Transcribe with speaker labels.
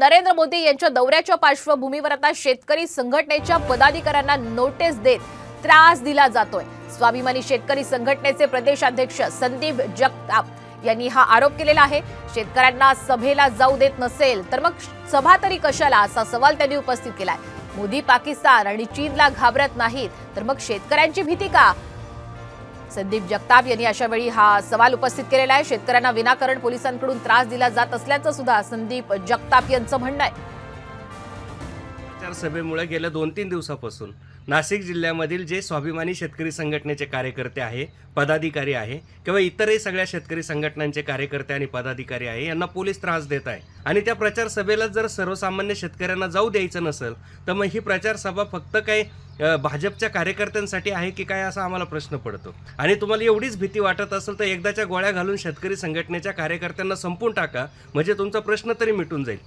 Speaker 1: नरेंद्र मोदी यांच्या दौऱ्याच्या पार्श्वभूमीवर आता शेतकरी संघटनेच्या पदाधिकाऱ्यांना नोटीस देत त्रास दिला जातोय। स्वाभिमानी शेतकरी संघटनेचे प्रदेशाध्यक्ष संदीप जगताप यांनी हा आरोप केलेला आहे। शेतकऱ्यांना सभेला जाऊ देत नसेल तर मग सभा तरी कशाला, असा सवाल त्यांनी उपस्थित केलाय। मोदी पाकिस्तान आणि चीनला घाबरत नाहीत तर मग शेतकऱ्यांची भीती का? संदीप जगताप यांनी अशा वेळी हा सवाल उपस्थित केलेला आहे। शेतकऱ्यांना विनाकारण पोलिसांकडून त्रास दिला जात असल्याचं सुद्धा संदीप जगताप यांचं म्हणणं आहे।
Speaker 2: सभेमुळे गेल्या 2-3 दिवसापासून नाशिक जिल्ह्यामधील जे स्वाभिमानी शेतकरी संघटनेचे कार्यकर्ते आहे, पदाधिकारी आहे किंवा इतरही सगळ्या शेतकरी संघटनांचे कार्यकर्ते आणि पदाधिकारी आहे, यांना पोलीस त्रास देत आहे। आणि त्या प्रचार सभेला जर सर्वसामान्य शेतकऱ्यांना जाऊ द्यायचं नसेल तर मग ही प्रचार सभा फक्त काही भाजपच्या कार्यकर्त्यांसाठी आहे की काय, असा आम्हाला प्रश्न पडतो। आणि तुम्हाला एवढीच भीती वाटत असेल तर एकदाच्या गोळ्या घालून शेतकरी संघटनेच्या कार्यकर्त्यांना संपून टाका, म्हणजे तुमचा प्रश्न तरी मिटून जाईल।